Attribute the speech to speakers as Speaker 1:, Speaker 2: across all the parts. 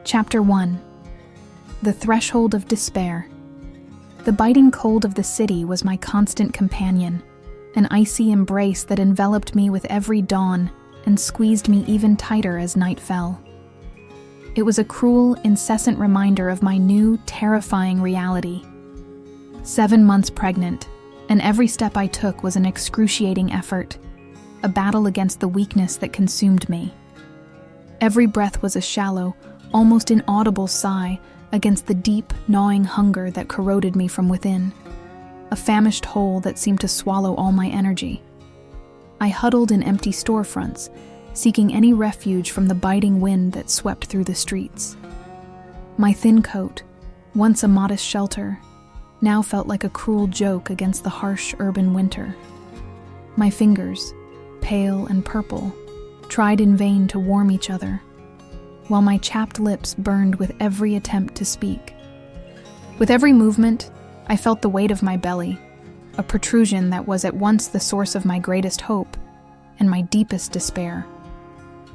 Speaker 1: Chapter 1. The Threshold of Despair. The biting cold of the city was my constant companion, an icy embrace that enveloped me with every dawn and squeezed me even tighter as night fell. It was a cruel, incessant reminder of my new, terrifying reality. 7 months pregnant, and every step I took was an excruciating effort, a battle against the weakness that consumed me. Every breath was a shallow, almost inaudible sigh against the deep, gnawing hunger that corroded me from within, a famished hole that seemed to swallow all my energy. I huddled in empty storefronts, seeking any refuge from the biting wind that swept through the streets. My thin coat, once a modest shelter, now felt like a cruel joke against the harsh urban winter. My fingers, pale and purple, tried in vain to warm each other, while my chapped lips burned with every attempt to speak. With every movement, I felt the weight of my belly, a protrusion that was at once the source of my greatest hope and my deepest despair.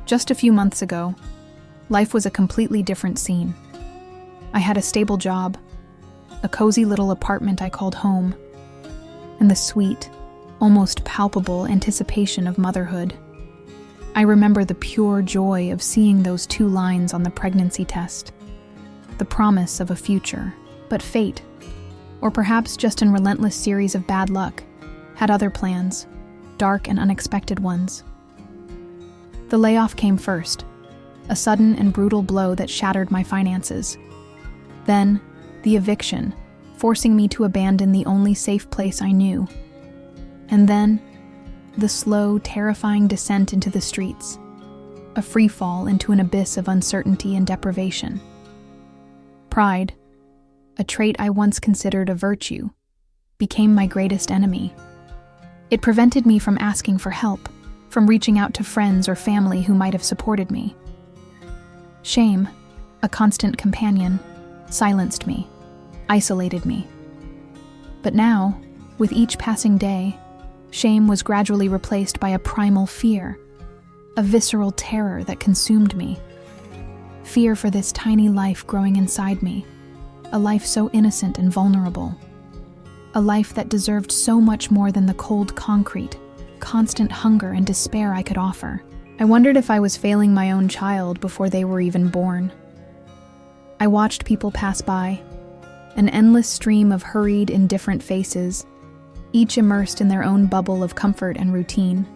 Speaker 1: Just a few months ago, life was a completely different scene. I had a stable job, a cozy little apartment I called home, and the sweet, almost palpable anticipation of motherhood. I remember the pure joy of seeing those 2 lines on the pregnancy test, the promise of a future. But fate, or perhaps just a relentless series of bad luck, had other plans, dark and unexpected ones. The layoff came first, a sudden and brutal blow that shattered my finances. Then, the eviction, forcing me to abandon the only safe place I knew. And then, the slow, terrifying descent into the streets, a free fall into an abyss of uncertainty and deprivation. Pride, a trait I once considered a virtue, became my greatest enemy. It prevented me from asking for help, from reaching out to friends or family who might have supported me. Shame, a constant companion, silenced me, isolated me. But now, with each passing day, shame was gradually replaced by a primal fear, a visceral terror that consumed me. Fear for this tiny life growing inside me, a life so innocent and vulnerable, a life that deserved so much more than the cold concrete, constant hunger and despair I could offer. I wondered if I was failing my own child before they were even born. I watched people pass by, an endless stream of hurried, indifferent faces, each immersed in their own bubble of comfort and routine.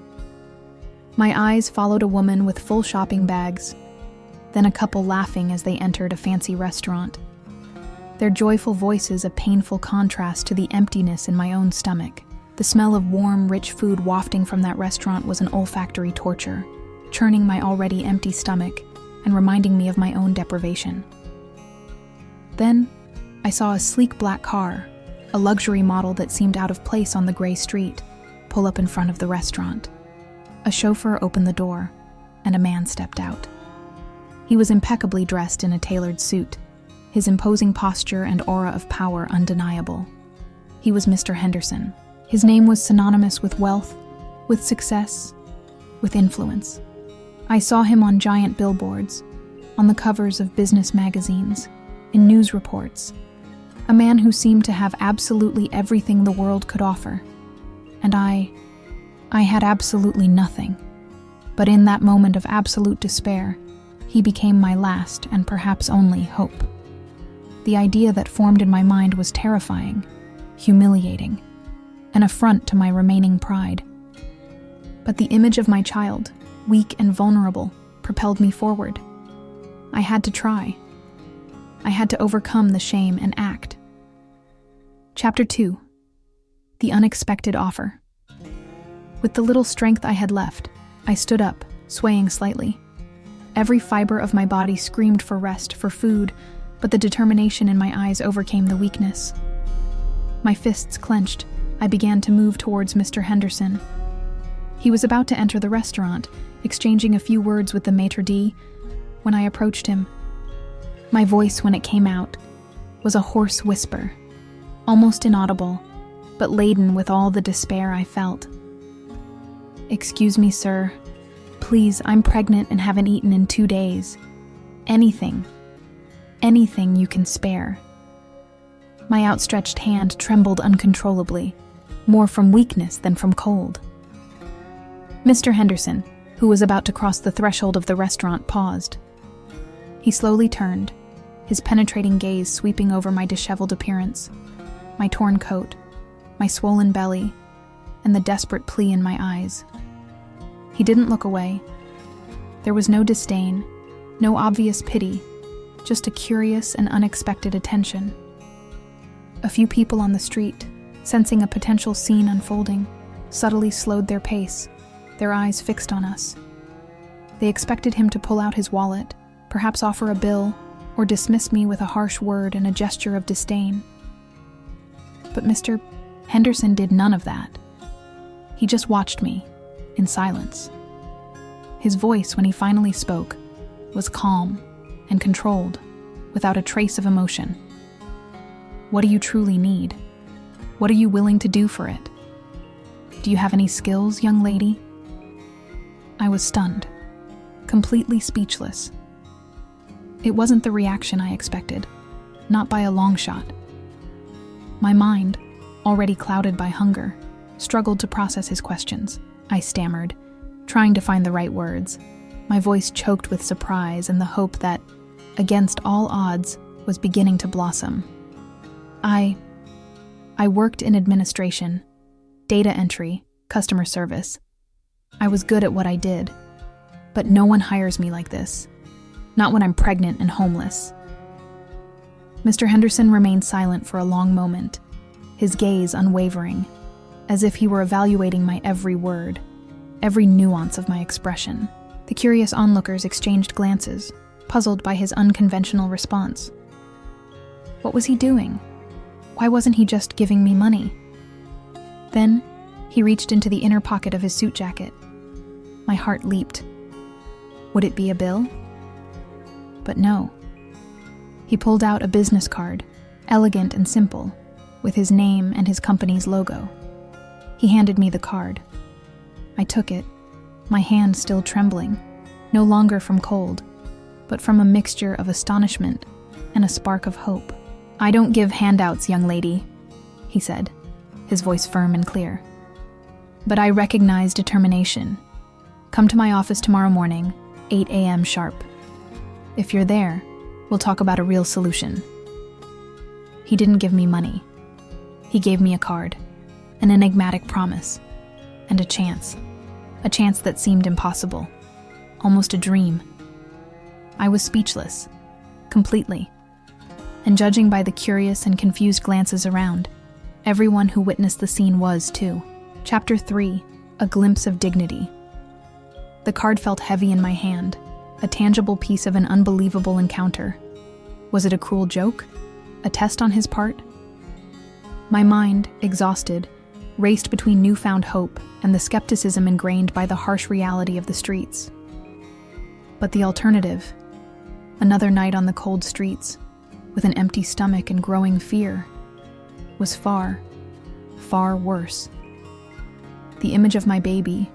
Speaker 1: My eyes followed a woman with full shopping bags, then a couple laughing as they entered a fancy restaurant. Their joyful voices a painful contrast to the emptiness in my own stomach. The smell of warm, rich food wafting from that restaurant was an olfactory torture, churning my already empty stomach and reminding me of my own deprivation. Then, I saw a sleek black car, a luxury model that seemed out of place on the gray street, pull up in front of the restaurant. A chauffeur opened the door, and a man stepped out. He was impeccably dressed in a tailored suit, his imposing posture and aura of power undeniable. He was Mr. Henderson. His name was synonymous with wealth, with success, with influence. I saw him on giant billboards, on the covers of business magazines, in news reports, a man who seemed to have absolutely everything the world could offer. And I had absolutely nothing. But in that moment of absolute despair, he became my last and perhaps only hope. The idea that formed in my mind was terrifying, humiliating, an affront to my remaining pride. But the image of my child, weak and vulnerable, propelled me forward. I had to try. I had to overcome the shame and act. Chapter 2. The Unexpected Offer. With the little strength I had left, I stood up, swaying slightly. Every fiber of my body screamed for rest, for food, but the determination in my eyes overcame the weakness. My fists clenched, I began to move towards Mr. Henderson. He was about to enter the restaurant, exchanging a few words with the maitre d', when I approached him. My voice, when it came out, was a hoarse whisper, almost inaudible, but laden with all the despair I felt. "Excuse me, sir. Please, I'm pregnant and haven't eaten in 2 days. Anything. Anything you can spare." My outstretched hand trembled uncontrollably, more from weakness than from cold. Mr. Henderson, who was about to cross the threshold of the restaurant, paused. He slowly turned, his penetrating gaze sweeping over my disheveled appearance, my torn coat, my swollen belly, and the desperate plea in my eyes. He didn't look away. There was no disdain, no obvious pity, just a curious and unexpected attention. A few people on the street, sensing a potential scene unfolding, subtly slowed their pace, their eyes fixed on us. They expected him to pull out his wallet, perhaps offer a bill, or dismiss me with a harsh word and a gesture of disdain. But Mr. Henderson did none of that. He just watched me, in silence. His voice, when he finally spoke, was calm and controlled, without a trace of emotion. "What do you truly need? What are you willing to do for it? Do you have any skills, young lady?" I was stunned, completely speechless. It wasn't the reaction I expected, not by a long shot. My mind, already clouded by hunger, struggled to process his questions. I stammered, trying to find the right words, my voice choked with surprise and the hope that, against all odds, was beginning to blossom. I worked in administration, data entry, customer service. I was good at what I did, but no one hires me like this. Not when I'm pregnant and homeless. Mr. Henderson remained silent for a long moment, his gaze unwavering, as if he were evaluating my every word, every nuance of my expression. The curious onlookers exchanged glances, puzzled by his unconventional response. What was he doing? Why wasn't he just giving me money? Then, he reached into the inner pocket of his suit jacket. My heart leaped. Would it be a bill? But no. He pulled out a business card, elegant and simple, with his name and his company's logo. He handed me the card. I took it, my hand still trembling, no longer from cold, but from a mixture of astonishment and a spark of hope. "I don't give handouts, young lady," he said, his voice firm and clear. "But I recognize determination. Come to my office tomorrow morning, 8 a.m. sharp. If you're there, we'll talk about a real solution." He didn't give me money. He gave me a card, an enigmatic promise, and a chance that seemed impossible, almost a dream. I was speechless, completely. And judging by the curious and confused glances around, everyone who witnessed the scene was too. Chapter 3, A Glimpse of Dignity. The card felt heavy in my hand, a tangible piece of an unbelievable encounter. Was it a cruel joke? A test on his part? My mind, exhausted, raced between newfound hope and the skepticism ingrained by the harsh reality of the streets. But the alternative, another night on the cold streets, with an empty stomach and growing fear, was far, far worse. The image of my baby,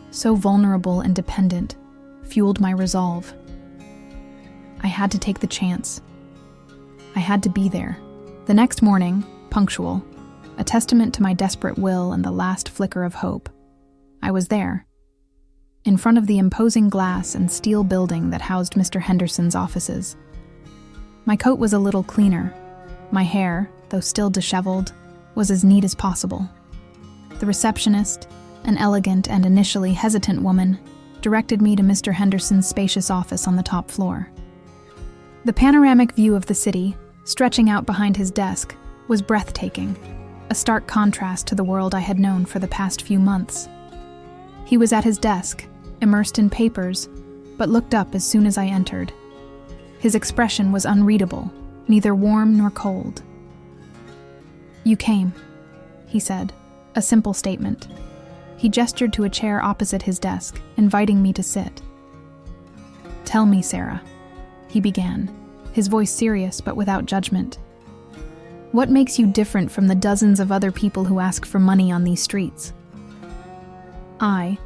Speaker 1: so vulnerable and dependent, fueled my resolve. I had to take the chance. I had to be there. The next morning, punctual, a testament to my desperate will and the last flicker of hope, I was there, in front of the imposing glass and steel building that housed Mr. Henderson's offices. My coat was a little cleaner. My hair, though still disheveled, was as neat as possible. The receptionist, an elegant and initially hesitant woman, directed me to Mr. Henderson's spacious office on the top floor. The panoramic view of the city, stretching out behind his desk, was breathtaking, a stark contrast to the world I had known for the past few months. He was at his desk, immersed in papers, but looked up as soon as I entered. His expression was unreadable, neither warm nor cold. "You came," he said, a simple statement. He gestured to a chair opposite his desk, inviting me to sit. "Tell me, Sarah," he began, his voice serious but without judgment. "What makes you different from the dozens of other people who ask for money on these streets?" I,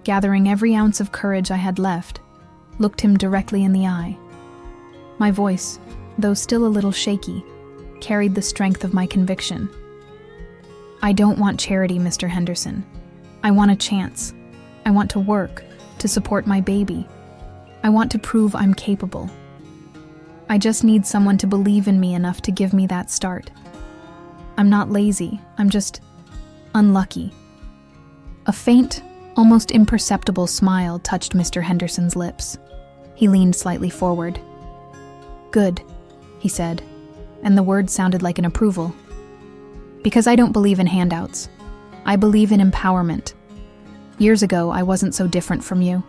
Speaker 1: gathering every ounce of courage I had left, looked him directly in the eye. My voice, though still a little shaky, carried the strength of my conviction. "I don't want charity, Mr. Henderson. I want a chance. I want to work, to support my baby. I want to prove I'm capable. I just need someone to believe in me enough to give me that start. I'm not lazy, I'm just unlucky." A faint, almost imperceptible smile touched Mr. Henderson's lips. He leaned slightly forward. "Good," he said, and the words sounded like an approval. "Because I don't believe in handouts. I believe in empowerment. Years ago, I wasn't so different from you.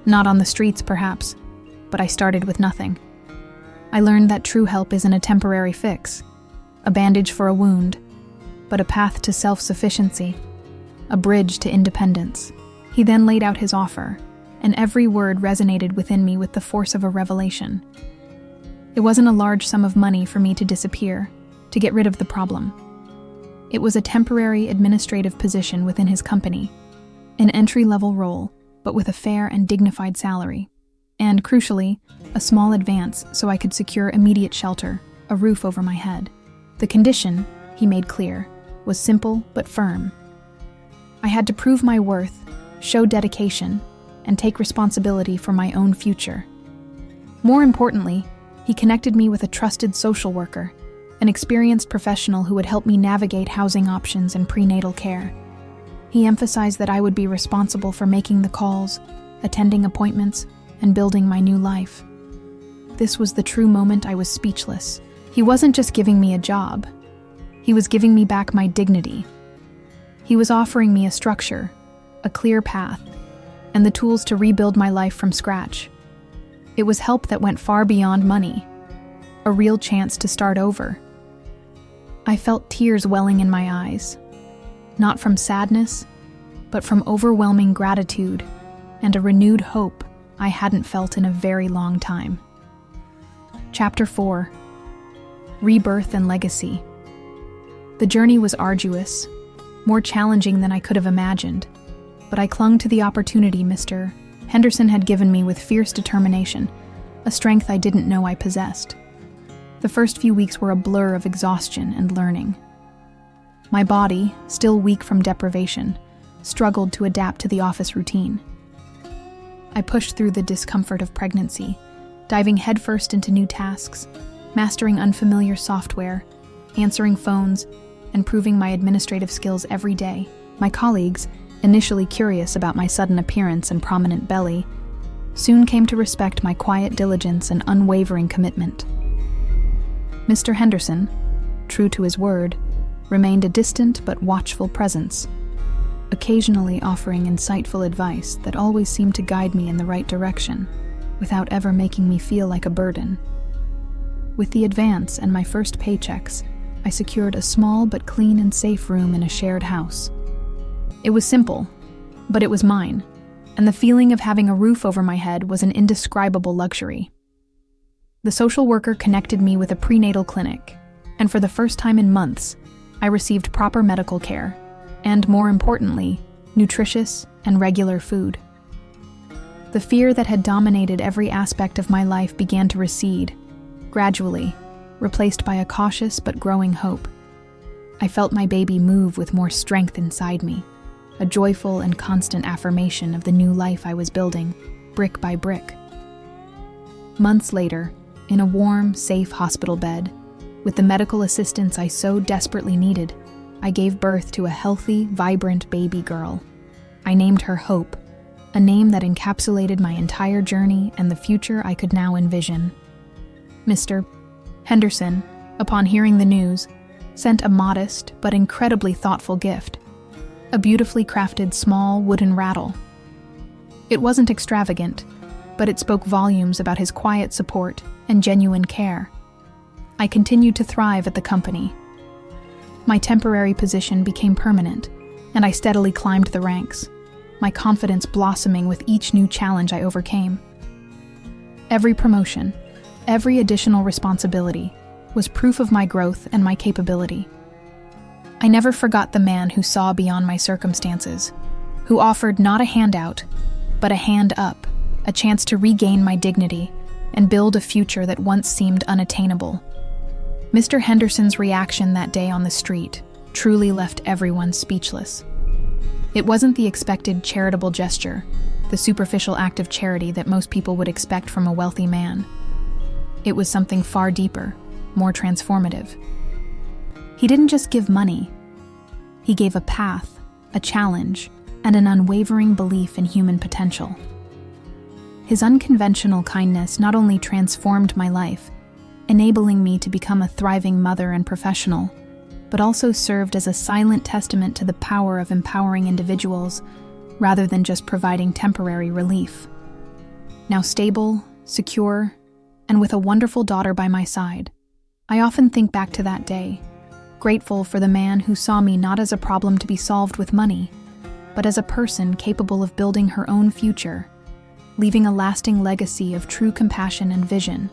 Speaker 1: Not on the streets, perhaps, but I started with nothing. I learned that true help isn't a temporary fix, a bandage for a wound, but a path to self-sufficiency, a bridge to independence." He then laid out his offer, and every word resonated within me with the force of a revelation. It wasn't a large sum of money for me to disappear, to get rid of the problem. It was a temporary administrative position within his company, an entry-level role, but with a fair and dignified salary, and, crucially, a small advance so I could secure immediate shelter, a roof over my head. The condition, he made clear, was simple but firm. I had to prove my worth, show dedication, and take responsibility for my own future. More importantly, he connected me with a trusted social worker, an experienced professional who would help me navigate housing options and prenatal care. He emphasized that I would be responsible for making the calls, attending appointments, and building my new life. This was the true moment I was speechless. He wasn't just giving me a job. He was giving me back my dignity. He was offering me a structure, a clear path, and the tools to rebuild my life from scratch. It was help that went far beyond money, a real chance to start over. I felt tears welling in my eyes, not from sadness, but from overwhelming gratitude and a renewed hope I hadn't felt in a very long time. Chapter 4: Rebirth and Legacy. The journey was arduous, more challenging than I could have imagined, but I clung to the opportunity Mr. Henderson had given me with fierce determination, a strength I didn't know I possessed. The first few weeks were a blur of exhaustion and learning. My body, still weak from deprivation, struggled to adapt to the office routine. I pushed through the discomfort of pregnancy, diving headfirst into new tasks, mastering unfamiliar software, answering phones, and proving my administrative skills every day. My colleagues, initially curious about my sudden appearance and prominent belly, soon came to respect my quiet diligence and unwavering commitment. Mr. Henderson, true to his word, remained a distant but watchful presence, occasionally offering insightful advice that always seemed to guide me in the right direction, without ever making me feel like a burden. With the advance and my first paychecks, I secured a small but clean and safe room in a shared house. It was simple, but it was mine, and the feeling of having a roof over my head was an indescribable luxury. The social worker connected me with a prenatal clinic, and for the first time in months, I received proper medical care, and more importantly, nutritious and regular food. The fear that had dominated every aspect of my life began to recede, gradually, replaced by a cautious but growing hope. I felt my baby move with more strength inside me, a joyful and constant affirmation of the new life I was building, brick by brick. Months later, in a warm, safe hospital bed, with the medical assistance I so desperately needed, I gave birth to a healthy, vibrant baby girl. I named her Hope, a name that encapsulated my entire journey and the future I could now envision. Mr. Henderson, upon hearing the news, sent a modest but incredibly thoughtful gift, a beautifully crafted small wooden rattle. It wasn't extravagant, but it spoke volumes about his quiet support and genuine care. I continued to thrive at the company. My temporary position became permanent, and I steadily climbed the ranks, my confidence blossoming with each new challenge I overcame. Every promotion, every additional responsibility, was proof of my growth and my capability. I never forgot the man who saw beyond my circumstances, who offered not a handout, but a hand up, a chance to regain my dignity and build a future that once seemed unattainable. Mr. Henderson's reaction that day on the street truly left everyone speechless. It wasn't the expected charitable gesture, the superficial act of charity that most people would expect from a wealthy man. It was something far deeper, more transformative. He didn't just give money. He gave a path, a challenge, and an unwavering belief in human potential. His unconventional kindness not only transformed my life, enabling me to become a thriving mother and professional, but also served as a silent testament to the power of empowering individuals rather than just providing temporary relief. Now stable, secure, and with a wonderful daughter by my side, I often think back to that day, grateful for the man who saw me not as a problem to be solved with money, but as a person capable of building her own future, leaving a lasting legacy of true compassion and vision.